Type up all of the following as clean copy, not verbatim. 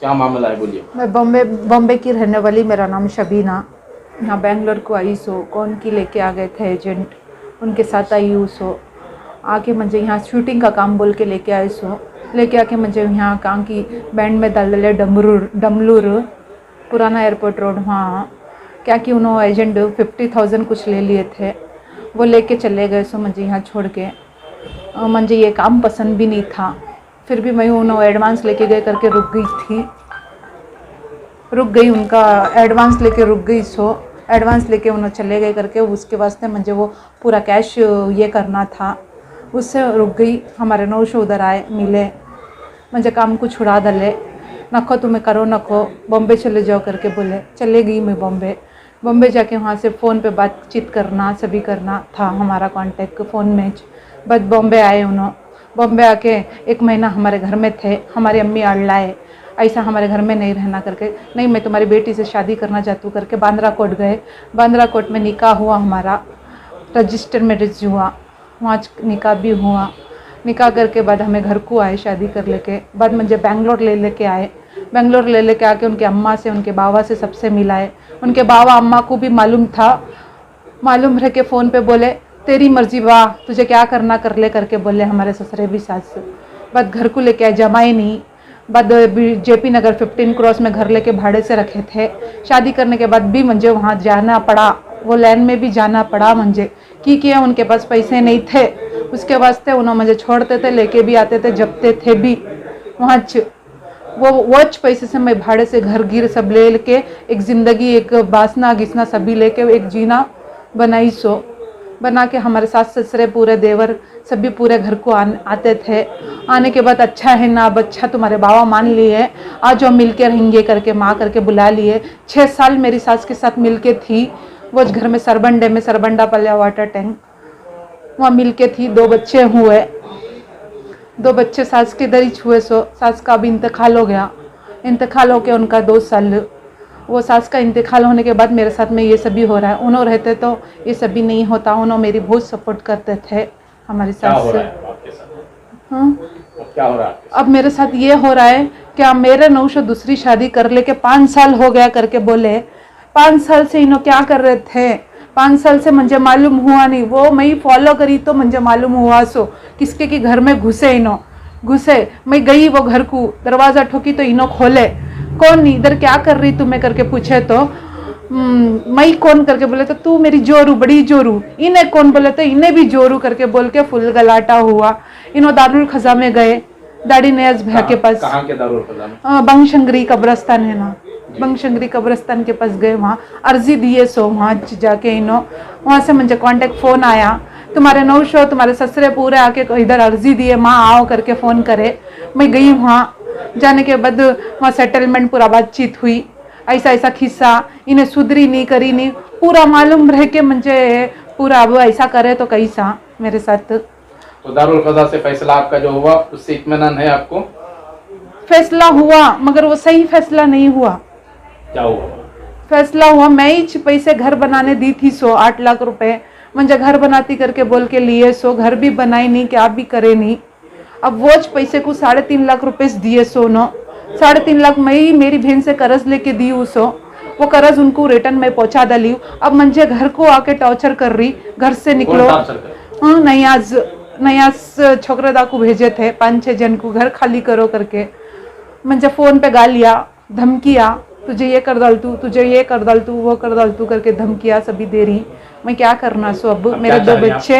क्या मामला है, बोलिए। मैं बॉम्बे की रहने वाली, मेरा नाम शबीना। यहाँ बेंगलोर को आई सो, कौन की लेके आ गए थे एजेंट, उनके साथ आई हूँ। सो आके मुझे यहाँ शूटिंग का काम बोल के लेके आए सो, लेके आके मुझे यहाँ कहाँ की बैंड में डाल डले डमलूर पुराना एयरपोर्ट रोड, वहाँ क्या कि उन्होंने एजेंट 50,000 कुछ ले लिए थे, वो लेके चले गए। सो मुझे यहाँ छोड़ के, मुझे ये काम पसंद भी नहीं था, फिर भी मैं उन्होंने एडवांस लेके गए करके रुक गई उनका एडवांस लेके रुक गई। सो एडवांस लेके उन्होंने चले गए करके, उसके वास्ते मुझे वो पूरा कैश ये करना था, उससे रुक गई। हमारे 900 उधर आए मिले, मुझे काम को छुड़ा डले, नखो तुम्हें करो नखो, बॉम्बे चले जाओ करके बोले। चले गई मैं बॉम्बे जाके वहाँ से फ़ोन पे बातचीत करना सभी करना था, हमारा कांटेक्ट फ़ोन में। बस बॉम्बे आए उन्होंने, बॉम्बे आके 1 महीना हमारे घर में थे। हमारी अम्मी अड़लाए, ऐसा हमारे घर में नहीं रहना करके, नहीं मैं तुम्हारी बेटी से शादी करना चाहती हूँ करके बांद्रा कोट गए। बांद्रा कोट में निकाह हुआ, हमारा रजिस्टर मैरिज हुआ, वहाँ निकाह भी हुआ। निकाह करके बाद हमें घर को आए शादी कर लेके, बाद मुझे बेंगलोर लेके आए। बेंगलोर लेके आके उनके अम्मा से उनके बाबा से सबसे मिलाए। उनके बाबा अम्मा को भी मालूम था, मालूम रह के फ़ोन पे बोले तेरी मर्जी वाह, तुझे क्या करना कर ले करके बोले। हमारे ससुरे भी सास बाद घर को लेके आए, जमाई नहीं। बाद जेपी नगर 15 क्रॉस में घर लेके भाड़े से रखे थे। शादी करने के बाद भी मुझे वहाँ जाना पड़ा, वो लैंड में भी जाना पड़ा मुझे, क्योंकि उनके पास पैसे नहीं थे, उसके वास्ते उन्होंने मुझे छोड़ते थे, लेके भी आते थे, जपते थे भी वहाँ। वो पैसे से मैं भाड़े से घर गिर सब ले के एक ज़िंदगी, एक बासना घिसना सभी लेके एक जीना बनाई। सो बना के हमारे सास ससुरे पूरे देवर सभी पूरे घर को आते थे। आने के बाद अच्छा है ना, अब अच्छा तुम्हारे बाबा मान लिए, आज हम मिल के रहेंगे करके माँ करके बुला लिए। 6 साल मेरी सास के साथ मिल के थी, वो घर में सरबंडे में, सरबंडा पल्या वाटर टैंक, वहाँ मिल के थी। 2 बच्चे हुए, 2 बच्चे सास के दर ही हुए। सो सास का भी इंतकाल हो गया, इंतकाल होके उनका 2 साल, वो सास का इंतकाल होने के बाद मेरे साथ में ये सभी हो रहा है। उन्होंने रहते तो ये सभी नहीं होता, उन्होंने मेरी बहुत सपोर्ट करते थे हमारी सास से। हाँ, क्या हो रहा है? अब मेरे साथ ये हो रहा है क्या, मेरे 900 दूसरी शादी कर लेके 5 साल हो गया करके बोले। 5 साल से इन्हों क्या कर रहे थे, 5 साल से मुझे मालूम हुआ नहीं, वो मैं फॉलो करी तो मुझे मालूम हुआ। सो किसके की घर में घुसे घुसे, मैं गई वो घर को, दरवाज़ा ठोकी तो इन्हों खोले, कौन इधर क्या कर रही तुम्हें करके पूछे तो मैं कौन करके बोले तो तू मेरी जोरू, बड़ी जोरू। इन्हें कौन बोले तो इन्हें भी जोरू करके बोल के फुल गलाटा हुआ। इन्हों दारुल खजा में गए, दाड़ी नयाज भैया के पास। कहाँ के दारुल खजा में? बंगशंगरी कब्रस्तान है ना, बंगशंगरी कब्रस्तान के पास गए, वहाँ अर्जी दिए। सो वहाँ जाके इन्हों, वहाँ से मुझे कांटेक्ट फ़ोन आया, तुम्हारे 900 तुम्हारे ससुरे पूरे आके इधर अर्जी दिए, माँ आओ करके फ़ोन करे। मैं गई वहाँ, जाने के बाद वहाँ सेटलमेंट पूरा बातचीत हुई, ऐसा ऐसा किस्सा, इन्हें सुधरी नहीं करी नहीं, पूरा मालूम रह के मुझे पूरा अब ऐसा करे तो कैसा मेरे साथ। तो दारुल कज़ा से फैसला आपका जो हुआ उससे इत्मीनान है आपको? फैसला हुआ मगर वो सही फैसला नहीं हुआ। क्या हुआ? फैसला हुआ, मैं ही पैसे घर बनाने दी थी। 8 लाख रुपए मुझे घर बनाती करके बोल के लिए। घर भी बनाई नहीं, क्या भी करे नहीं। अब वो पैसे को 3.5 लाख रुपए दिए। 3.5 लाख मैं ही मेरी बहन से कर्ज लेके दी हूँ। वो कर्ज उनको रिटर्न में पहुंचा डाली। अब मुझे घर को आके टॉर्चर कर रही, घर से निकलो। हाँ, नयाज छोकरेदा को भेजे थे 5-6 जन को, घर खाली करो करके। मुझे फ़ोन पे गालिया धमकिया, तुझे ये कर डाल तू, तुझे ये कर डाल तू, वो कर डाल तू करके धमकिया सभी दे रही। मैं क्या करना। अब मेरे 2 बच्चे,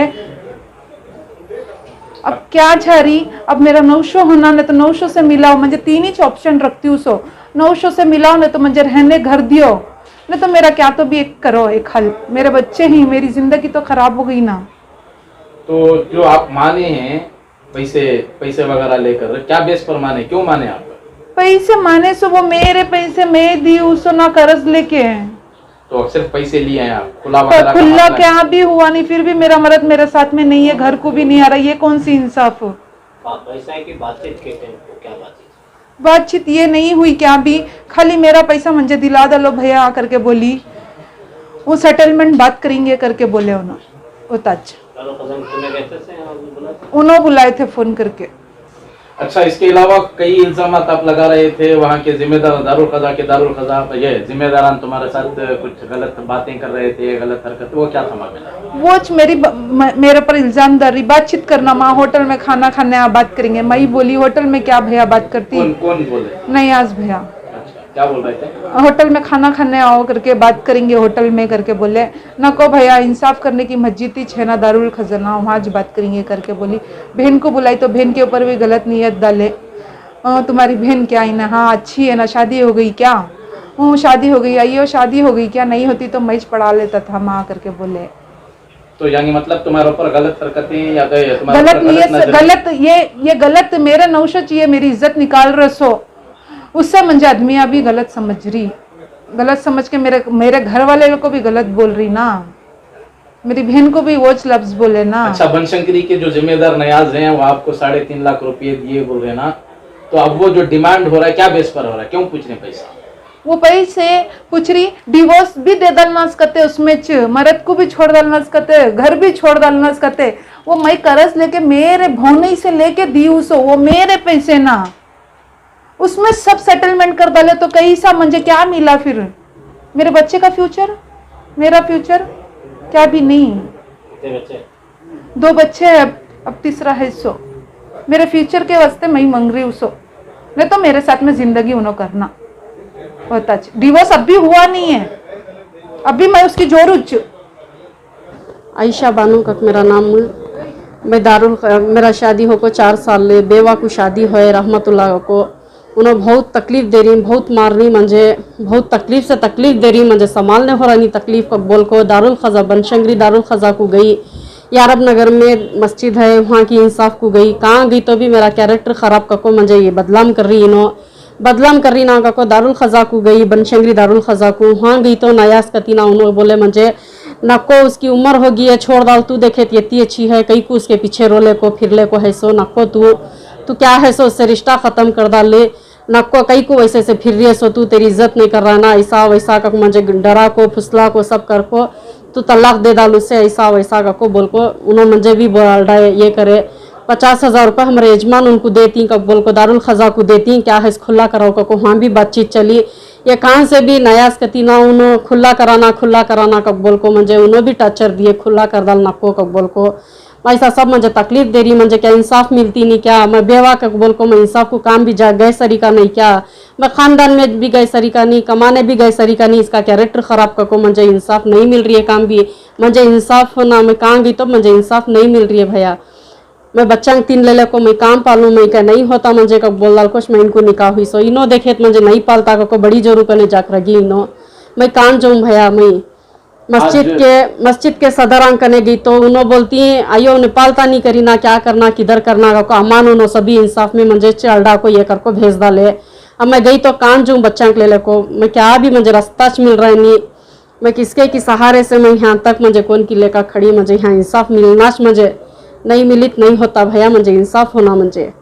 अब क्या चाह रही, अब मेरा 900 होना नहीं तो 900 से मिलाओ, मुझे 3 ही ऑप्शन रखती हूँ। 900 से मिलाओ नहीं तो मुझे रहने घर दियो, नहीं तो मेरा क्या तो भी एक करो, एक हल। मेरे बच्चे ही, मेरी जिंदगी तो खराब हो गई ना। तो जो आप माने हैं पैसे वगैरह लेकर, क्या बेस पर माने, क्यों माने आप? पैसे माने सो वो मेरे पैसे मैं दी उसो ना कर्ज लेके। तो सिर्फ पैसे लिए हैं आप? खुला क्या भी हुआ नहीं, फिर भी मेरा मर्द मेरे साथ में नहीं है, घर को भी नहीं आ रहा। ये कौन सी इंसाफ? पैसा की बातचीत कहते हैं, क्या बातचीत ये नहीं हुई, क्या भी खाली मेरा पैसा मुझे दिला दलो भैया आकर के बोली, वो सेटलमेंट बात करेंगे करके बोले उन्होंने। उन्होंने बुलाए थे फोन करके। अच्छा, इसके अलावा कई इल्जाम आप लगा रहे थे, वहाँ के जिम्मेदार दारुल खजा ये जिम्मेदारान तुम्हारे साथ कुछ गलत बातें कर रहे थे, गलत हरकत, वो क्या था मामला? वो मेरे पर इल्जामदारी, बातचीत करना, माँ होटल में खाना खाने आप बात करेंगे। मैं बोली होटल में क्या भैया बात करती? कौन बोले? नहीं आज भैया अच्छा, क्या बोल रहे थे? होटल में खाना खाने आओ करके बात करेंगे होटल में करके बोले। न को भैया इंसाफ करने की मस्जिद ही छे ना दारुल खजाना, वहाँ आज बात करेंगे करके बोली। बहन को बुलाई तो बहन के ऊपर भी गलत नीयत डाले। तुम्हारी बहन क्या है ना, हाँ अच्छी है ना, शादी हो गई क्या? शादी हो गई, आइयो शादी हो गई क्या? नहीं होती तो मैच पढ़ा लेता था माँ करके बोले। तो यानी मतलब तुम्हारे ऊपर गलत हरकतें या गलत नीयत, गलत ये गलत मेरे नौशा चाहिए, मेरी इज्जत निकाल रहे सो उससे मुझे आदमियाँ भी गलत समझ रही, गलत समझ के मेरे घर वाले को भी गलत बोल रही ना, मेरी बहन को भी वो लफ्ज बोले ना। अच्छा, बनशंकरी के जो जिम्मेदार नयाज हैं वो आपको 3.5 लाख रुपए दिए बोल रहे ना, तो अब वो जो डिमांड हो रहा है क्या बेस पर हो रहा है, क्यों पूछ रहे पैसा? वो पैसे पूछ रही, डिवोर्स भी दे डालना सकते, उसमें मर्द को भी छोड़ डालना सकते, घर भी छोड़ डालना सकते। वो मैं कर्ज लेके मेरे भौनी से लेके दी उसो, वो मेरे पैसे ना, उसमें सब सेटलमेंट कर डाले तो कैसा मुझे क्या मिला फिर? मेरे बच्चे का फ्यूचर, मेरा फ्यूचर क्या भी नहीं। कितने बच्चे? 2 बच्चे है, अब तीसरा है सो। मेरे फ्यूचर के वास्ते मैं मांग रही हूँ सो, नहीं तो मेरे साथ में जिंदगी उन्होंने करना होता। डिवोर्स अभी हुआ नहीं है, अभी मैं उसकी जोरूच। आयशा बानो का मेरा नाम। मैं मेरा शादी होकर 4 साल ले, बेवा को शादी है रहमतुल्लाह को। उन्हें बहुत तकलीफ दे रही, बहुत मार रही, मुझे बहुत तकलीफ से तकलीफ दे रही, मुझे संभालने हो रहा नहीं तकलीफ को बोल को। दारुल खजा बनशंकरी दारुल खजा को गई, यारब नगर में मस्जिद है वहाँ की इंसाफ को गई, कहाँ गई तो भी मेरा कैरेक्टर ख़राब को मुझे ये बदलाम कर रही, इन्हों बदलाम कर रही ना को। दारुल खजा को गई, बनशंकरी दारुल खजा को, वहाँ गई तो नयास कती ना, उन्होंने बोले मुझे नको उसकी उम्र होगी है, छोड़ डाल, तू देखे इतनी अच्छी है, कई को उसके पीछे रोले को फिरले को है सो, नको तू क्या है सो, उससे रिश्ता ख़त्म कर डाले, नको कई को वैसे से फिर रही है सो, तू तेरी इज्जत नहीं कर रहा ना, ऐसा वैसा का मुझे डरा को फुसला को सब कर को, तू तलाक दे डाल उससे, ऐसा वैसा का को बोल को। उन्होंने मुझे भी बोल रहा है ये करे। 50,000 रुपये हमारे यजमान उनको देती कब बोल को, दारुल खजा को देती, क्या है खुला कराओ को, वहाँ भी बातचीत चली। ये कहाँ से भी नयास कती ना, उन्होंने खुला कराना कब बोल को, मुझे उन्होंने भी टचर दिए, खुला कर डाल नको कब बोल को। ऐसा सब मुझे तकलीफ दे रही, मुझे क्या इंसाफ मिलती नहीं क्या? मैं बेवा का बोल को मैं इंसाफ को काम भी जा गए सरीका नहीं क्या? मैं ख़ानदान में भी गए सरीका नहीं, कमाने भी गए सरीका नहीं, इसका कैरेक्टर ख़राब का को मुझे इंसाफ नहीं मिल रही है, काम भी मुझे इंसाफ ना, मैं कहाँ गई तो मुझे इंसाफ नहीं मिल रही है भैया। मैं बच्चा 3 ले को मैं काम पालूँ, मैं क्या नहीं होता मुझे कब बोल डाल कुछ, मैं इनको निकाह हुई सो, इनो देखे तो मुझे नहीं पालता को बड़ी जोरू करने जाकर रगी इनो, मैं कान जाऊँ भैया। मैं मस्जिद के सदर आंकने गई तो उन्होंने बोलती हैं आयो उन्हें पालता नहीं करी ना, क्या करना किधर करना को, अमान उन्होंने सभी इंसाफ में मुझे चलडा को ये कर को भेज डाले। अब मैं गई तो कान जाऊँ बच्चा के ले को, मैं क्या भी मुझे रास्ता मिल रहा है नहीं, मैं किसके की सहारे से मैं यहाँ तक मुझे कौन की लेकर खड़ी, मुझे यहाँ इंसाफ मिलना मुझे नहीं मिली नहीं होता भैया, मुझे इंसाफ होना, मुझे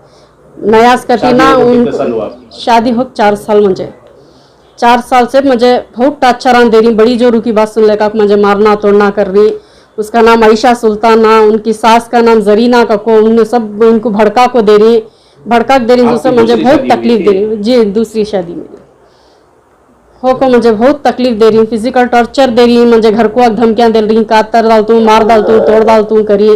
नयास करती ना। उन शादी हो 4 साल, मुझे 4 साल से मुझे बहुत टाचर दे रही, बड़ी जोरू की बात सुन लेकर मुझे मारना तोड़ना कर रही। उसका नाम आयशा सुल्ताना, उनकी सास का नाम जरीना का को, उन्हें सब उनको भड़का को दे रही, भड़का दे रही, उससे मुझे बहुत तकलीफ दे रही। जी दूसरी शादी में हो को मुझे बहुत तकलीफ दे रही, फिजिकल टॉर्चर दे रही, मुझे घर को धमकियां दे रही, कातर डालतूँ, मार डालतूँ, तोड़ डालतूँ करी।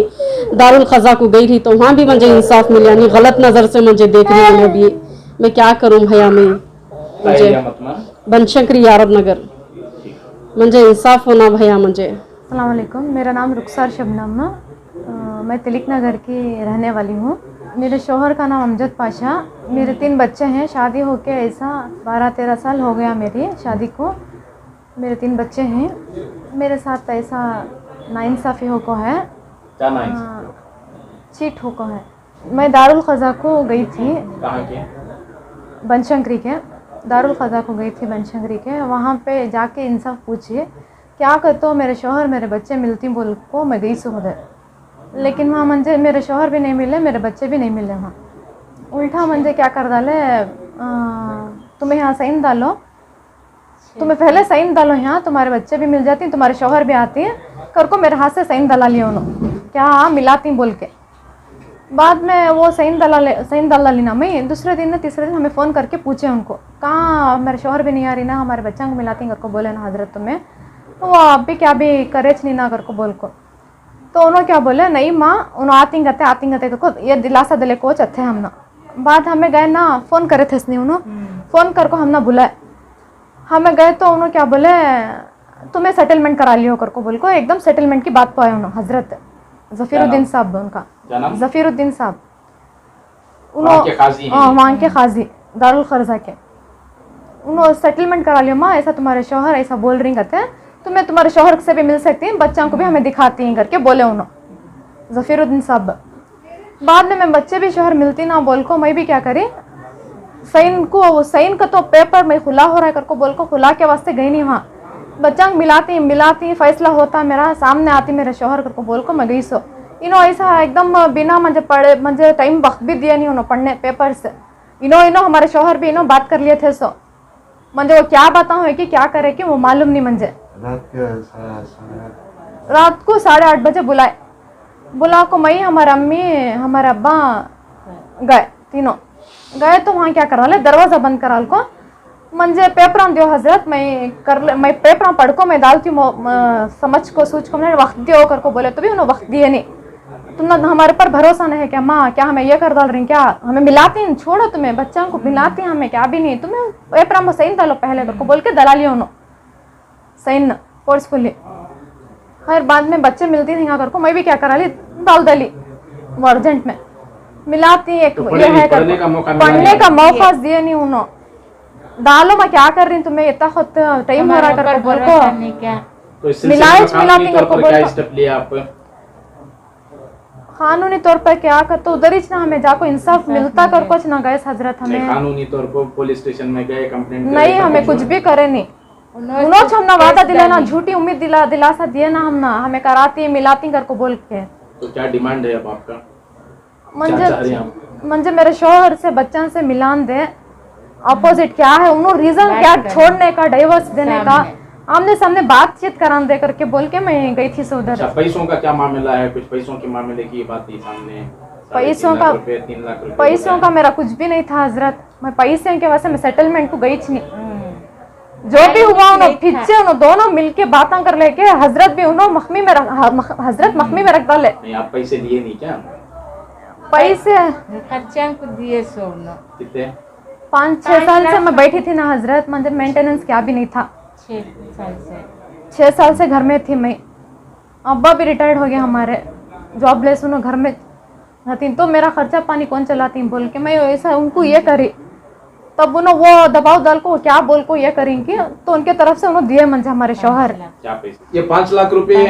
दारुल खजा को गई थी तो वहाँ भी मुझे इंसाफ मिला नहीं, गलत नज़र से मुझे देख रही है भी, मैं क्या करूँ भैया। मैं मुझे बनशंकरी यारब नगर, मुझे इंसाफ होना भैया मुझे। अस्सलाम वालेकुम, मेरा नाम रुखसार शबनम, मैं तिलक नगर की रहने वाली हूँ। मेरे शोहर का नाम अमजद पाशा, मेरे 3 बच्चे हैं, शादी होके ऐसा 12-13 साल हो गया मेरी शादी को। मेरे 3 बच्चे हैं, मेरे साथ ऐसा नाइंसाफ़ी हो को है, चीट हो को है। मैं दारुल खजा को गई थी, कहाँ के? बनशंकरी के, दारुल खजा को गई थी बनशंकरी के। वहाँ पे जाके इंसाफ पूछिए क्या कहते हो, मेरे शोहर मेरे बच्चे मिलती बोल को मैं गई सो उधर, लेकिन वहाँ मुझे मेरे शोहर भी नहीं मिले, मेरे बच्चे भी नहीं मिले। वहाँ उल्टा मुझे क्या कर डाले, तुम्हें यहाँ साइन डालो, तुम्हें पहले साइन डालो, यहाँ तुम्हारे बच्चे भी मिल जाती, तुम्हारे शोहर भी आती हैं, कर को मेरे हाथ से साइन डाला लिया उन्होंने, क्या मिलाती बोल के। बाद में वो सईन दलाली नाम है, दूसरे दिन तीसरे दिन हमें फ़ोन करके पूछे उनको, कहाँ मेरे शोहर भी नहीं आ रही ना, हमारे बच्चा को मिलाती कर को बोले ना हजरत तुम्हें, तो वो आप भी क्या भी करेच नहीं ना कर को बोल को, तो उन्होंने क्या बोले नहीं माँ उन्होंने आती गते को ये दिलासा दिले कोच अच्छे हम ना। बाद हमें गए ना फ़ोन करे थे इसने उन्होंने फ़ोन कर को हम ना बुलाए, हमें गए तो उन्होंने क्या बोले तुम्हें सेटलमेंट करा लियो कर को बोल को, एकदम सेटलमेंट की बात पाए उन्होंने हजरत ज़फ़ीरुद्दीन साहब उनका, ज़फ़ीरुद्दीन साहब वहाँ के काजी हैं। वहाँ के काजी दारुल खर्जा के, उन्होंने सेटलमेंट करा लियो माँ, ऐसा तुम्हारे शौहर ऐसा बोल रही कहते हैं, तुम्हें तुम्हारे शौहर से भी मिल सकती हैं, बच्चों को भी हमें दिखाती हैं करके बोले उन्होंने ज़फ़ीरुद्दीन साहब। बाद में मैं बच्चे भी शौहर मिलती ना बोल को, मैं भी क्या करी सईन का तो पेपर मैं खुला हो रहा है करको बोल को, खुला के वास्ते गई नहीं वहाँ, बच्चा मिलाती फैसला होता मेरा सामने आती मेरे शौहर करको बोल को मैं गई सो, इनो ऐसा एकदम बिना मुझे पढ़े मुझे टाइम वक्त भी दिया नहीं उन्होंने पढ़ने पेपर से, इनो हमारे शौहर भी इनो बात कर लिए थे सो, मुझे वो क्या बताऊँ है कि क्या करे कि वो मालूम नहीं मुझे। रात को 8:30 बजे बुला को मैं हमारे अम्मी हमारे अब्बा गए, तीनों गए तो वहाँ क्या करा ले दरवाज़ा बंद करा को, मुझे पेपर दियो हजरत मैं पेपर पढ़ को मैं डालती हूँ समझ को सूझ को, मैंने वक्त दियो कर को बोले तो भी उन्होंने वक्त दिए नहीं, तुमने हमारे पर भरोसा नहीं है क्या माँ, क्या हमें ये कर डाल रही क्या, हमें मिलाती हैं छोड़ो तुम्हें बच्चों को मिलाती हैं हमें क्या भी नहीं, तुम्हें पेपर में सही डालो पहले कर को बोल के दला लियो उन्होंने सही फोर्सफुली। खैर बाद में बच्चे मिलती थी कर को, मैं भी क्या करा ली डाल दली वो अर्जेंट में मिलाती एक तो ये है पढ़ने का मौका पढ़ने का मौका दिए नहीं उन्होंने, डालो मैं क्या कर रही हूँ तुम्हें इतना खुद टाइम हो रहा है कर को बोल को, तो इस सिलसिले में कानूनी तौर पर क्या स्टेप लिया आप? कानूनी तौर पर क्या कर तो उधर ही ना हमें जाको इंसाफ मिलता कर कुछ ना गए हजरत, हमें कानूनी तौर पर पुलिस स्टेशन में गए कंप्लेंट नहीं हमें कुछ भी करे नहीं, उन्होंने हमने वादा दिला ना झूठी उम्मीद दिलासा दिए ना हम ना हमें कराती मिलाती कर को बोल के। तो क्या डिमांड है अब आपका, क्या चाह रही हैं आप? मुझे मेरे शौहर से बच्चों से मिलान दे, अपोजिट क्या है उन्होंने रीजन क्या छोड़ने का डाइवर्स देने का, आमने सामने बातचीत करान दे करके बोल के मैं गई थी उधर। अच्छा, पैसों का क्या मामला है, कुछ पैसों के मामले की बात थी सामने? पैसों का 3 लाख रुपए पैसों का मेरा कुछ भी नहीं था हजरत, मैं पैसे के वजह से मैं सेटलमेंट को गई थी नहीं, जो भी हुआ उन्होंने पीछे उन्होंने दोनों मिलके बातें कर लेके हजरत भी उन्होंने हजरत मखमी में रख डाले। नहीं आप पैसे लिए नहीं क्या? पैसे खर्चा को दिए सोना कितने? 5-6 साल से मैं बैठी थी ना हजरत, मुझे मेंटेनेंस क्या भी नहीं था, 6 साल से 6 साल से घर में थी मैं, अब्बा भी रिटायर्ड हो गया हमारे जॉबलेस, उन्होंने घर में रहती तो मेरा खर्चा पानी कौन चलाती बोल के मैं ऐसा उनको ये करी, तब उन्होंने वो दबाव डाल को क्या बोल को ये करेंगे तो उनके तरफ से उन्होंने दिए मुझे हमारे शौहर। क्या पैसे? ये 5 लाख रुपए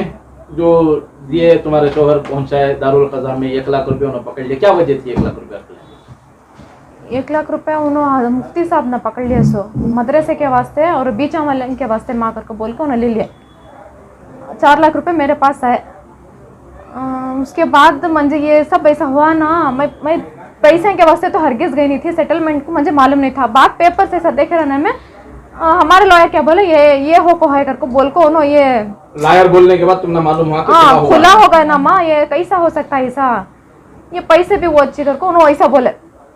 जो दिए तुम्हारे शौहर पहुंचाए दारुल खजा में, 1 लाख रुपए उन्होंने पकड़ लिया, क्या वजह थी 1 लाख रुपए? 1 लाख रुपए उन्होंने मुफ्ती साहब ने पकड़ लिया सो मदरसे के वास्ते और बीचा वाले के वास्ते माँ करके बोल के उन्हें ले लिए, 4 लाख रुपए मेरे पास आए। उसके बाद मुझे ये सब ऐसा हुआ ना, मैं पैसे के वास्ते तो हरगिज गई नहीं थी, सेटलमेंट को मुझे मालूम नहीं था, बात पेपर से ऐसा देखे रहने में हमारे लॉयर क्या बोले ये हो को है करके बोल को उन्होंने ये लॉयर बोलने के बाद तुमने मालूम हुआ कि क्या हुआ? खुला हो गया ना माँ, ये कैसा हो सकता है ऐसा, ये पैसे भी वो अच्छी करके उन्होंने ऐसा बोले।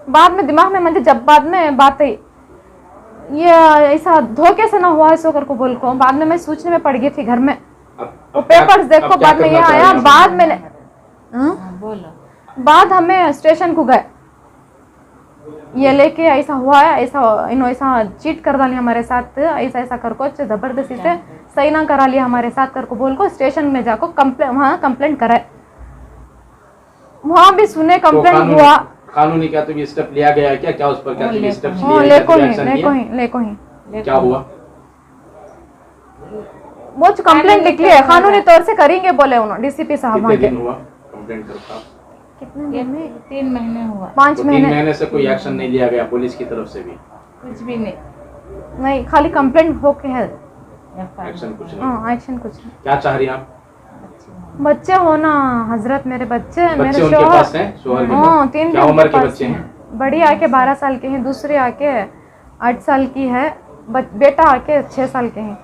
बाद में दिमाग में मुझे जब बाद में बात आई ये ऐसा धोखे से ना हुआ है सो करके बोल को, बाद में मैं सोचने में पड़ गई थी घर में, वो पेपर्स देखो बाद में ये आया, बाद में बोलो बाद हमें स्टेशन को गए, ये लेके ऐसा हुआ है ऐसा इन्हों ऐसा चीट कर डाली हमारे साथ, ऐसा ऐसा कर को जबरदस्ती से सही ना करा लिया हमारे साथ कर को बोल को स्टेशन में जाको वहाँ कंप्लेंट कराए, वहाँ भी सुने कंप्लेंट हुआ। कानूनी क्या तो स्टेप लिया गया है क्या उस पर क्या स्टेप लेको ही क्या हुआ? वो कंप्लेंट निकली है कानूनी तौर से करेंगे बोले उन्होंने डीसीपी साहब। कितने दिन हुआ कंप्लेंट करता? कितने दिन में? 3 महीने हुआ, 5 3 महीने से कोई एक्शन नहीं लिया गया पुलिस की तरफ से भी? कुछ भी नहीं, खाली कंप्लेंट होके है, एक्शन कुछ नहीं। एक्शन कुछ नहीं। क्या चाह रही हैं आप? बच्चे हो ना हजरत, मेरे बच्चे मेरे उनके पास हैं? शौहर के पास? 3 क्या उम्र के बच्चे हैं? बड़ी आके 12 साल के हैं, दूसरी आके 8 साल की है, बेटा आके 6 साल के हैं।